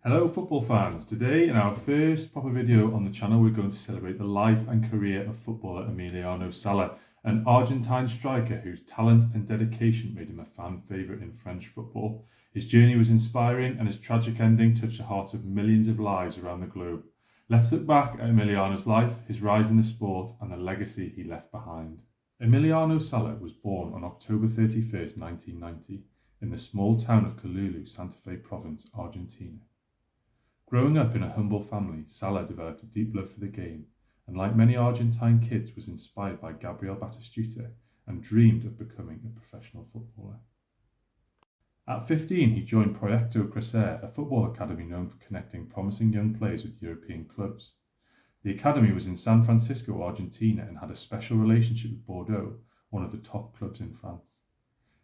Hello football fans, today in our first proper video on the channel we're going to celebrate the life and career of footballer Emiliano Sala, an Argentine striker whose talent and dedication made him a fan favourite in French football. His journey was inspiring and his tragic ending touched the hearts of millions of lives around the globe. Let's look back at Emiliano's life, his rise in the sport and the legacy he left behind. Emiliano Sala was born on October 31st, 1990 in the small town of Colulu, Santa Fe province, Argentina. Growing up in a humble family, Sala developed a deep love for the game, and like many Argentine kids was inspired by Gabriel Batistuta and dreamed of becoming a professional footballer. At 15, he joined Proyecto Crecer, a football academy known for connecting promising young players with European clubs. The academy was in San Francisco, Argentina, and had a special relationship with Bordeaux, one of the top clubs in France.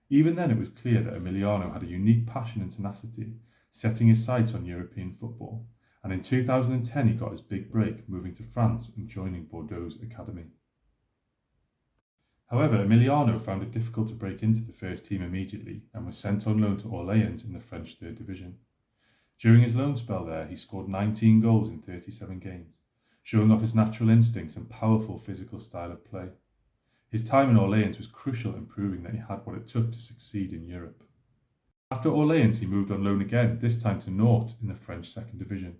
Even then, it was clear that Emiliano had a unique passion and tenacity, setting his sights on European football, and in 2010 he got his big break, moving to France and joining Bordeaux's academy. However, Emiliano found it difficult to break into the first team immediately and was sent on loan to Orléans in the French third division. During his loan spell there, he scored 19 goals in 37 games, showing off his natural instincts and powerful physical style of play. His time in Orléans was crucial in proving that he had what it took to succeed in Europe. After Orléans, he moved on loan again, this time to Nantes in the French second division.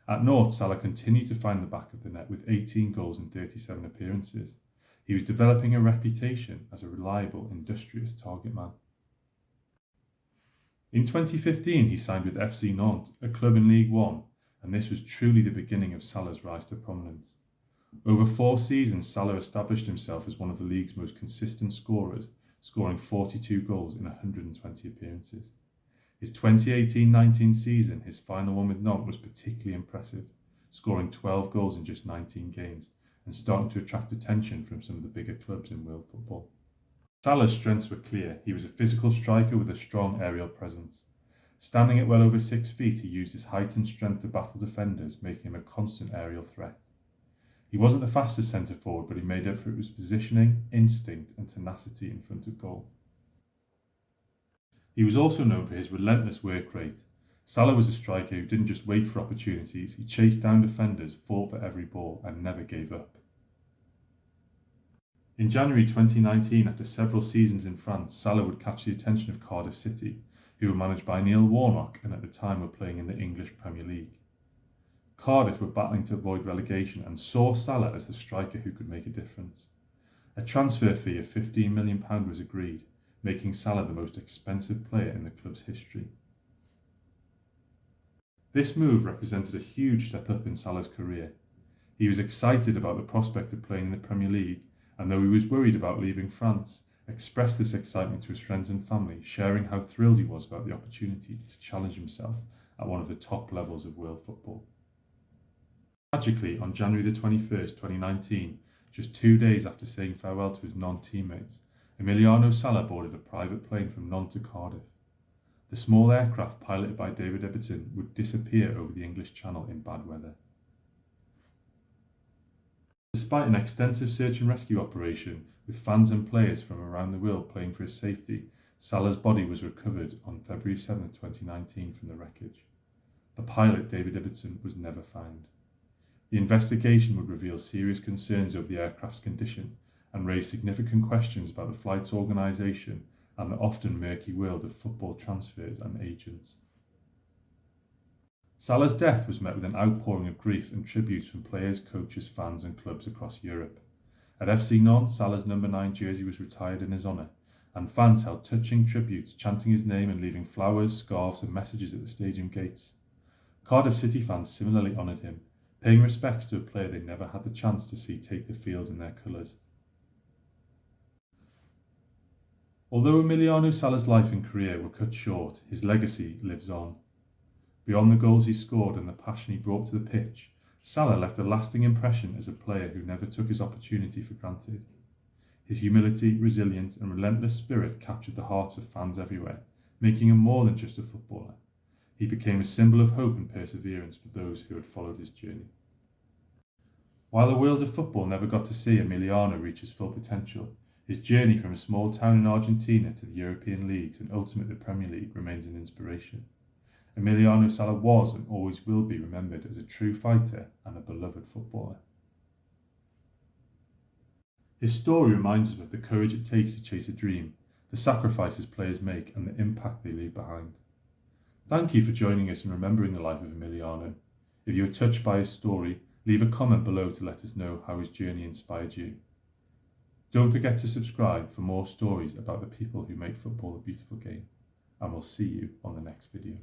At Nantes, Sala continued to find the back of the net with 18 goals in 37 appearances. He was developing a reputation as a reliable, industrious target man. In 2015, he signed with FC Nantes, a club in Ligue 1, and this was truly the beginning of Sala's rise to prominence. Over 4 seasons, Sala established himself as one of the league's most consistent scorers, scoring 42 goals in 120 appearances. His 2018-19 season, his final one with Nantes, was particularly impressive, scoring 12 goals in just 19 games and starting to attract attention from some of the bigger clubs in world football. Sala's strengths were clear. He was a physical striker with a strong aerial presence. Standing at well over 6 feet, he used his height and strength to battle defenders, making him a constant aerial threat. He wasn't the fastest centre forward, but he made up for it with positioning, instinct and tenacity in front of goal. He was also known for his relentless work rate. Sala was a striker who didn't just wait for opportunities, he chased down defenders, fought for every ball and never gave up. In January 2019, after several seasons in France, Sala would catch the attention of Cardiff City, who were managed by Neil Warnock and at the time were playing in the English Premier League. Cardiff were battling to avoid relegation and saw Sala as the striker who could make a difference. A transfer fee of £15 million was agreed, making Sala the most expensive player in the club's history. This move represented a huge step up in Sala's career. He was excited about the prospect of playing in the Premier League, and though he was worried about leaving France, expressed this excitement to his friends and family, sharing how thrilled he was about the opportunity to challenge himself at one of the top levels of world football. Tragically, on January the 21st, 2019, just 2 days after saying farewell to his non-teammates, Emiliano Sala boarded a private plane from Nantes to Cardiff. The small aircraft, piloted by David Ibbotson, would disappear over the English Channel in bad weather. Despite an extensive search and rescue operation, with fans and players from around the world playing for his safety, Sala's body was recovered on February 7, 2019 from the wreckage. The pilot, David Ibbotson, was never found. The investigation would reveal serious concerns over the aircraft's condition and raise significant questions about the flight's organisation and the often murky world of football transfers and agents. Sala's death was met with an outpouring of grief and tributes from players, coaches, fans and clubs across Europe. At FC Nantes, Sala's number 9 jersey was retired in his honour, and fans held touching tributes, chanting his name and leaving flowers, scarves and messages at the stadium gates. Cardiff City fans similarly honoured him, paying respects to a player they never had the chance to see take the field in their colours. Although Emiliano Sala's life and career were cut short, his legacy lives on. Beyond the goals he scored and the passion he brought to the pitch, Sala left a lasting impression as a player who never took his opportunity for granted. His humility, resilience and relentless spirit captured the hearts of fans everywhere, making him more than just a footballer. He became a symbol of hope and perseverance for those who had followed his journey. While the world of football never got to see Emiliano reach his full potential, his journey from a small town in Argentina to the European leagues and ultimately the Premier League remains an inspiration. Emiliano Sala was and always will be remembered as a true fighter and a beloved footballer. His story reminds us of the courage it takes to chase a dream, the sacrifices players make, and the impact they leave behind. Thank you for joining us in remembering the life of Emiliano. If you were touched by his story, leave a comment below to let us know how his journey inspired you. Don't forget to subscribe for more stories about the people who make football a beautiful game, and we'll see you on the next video.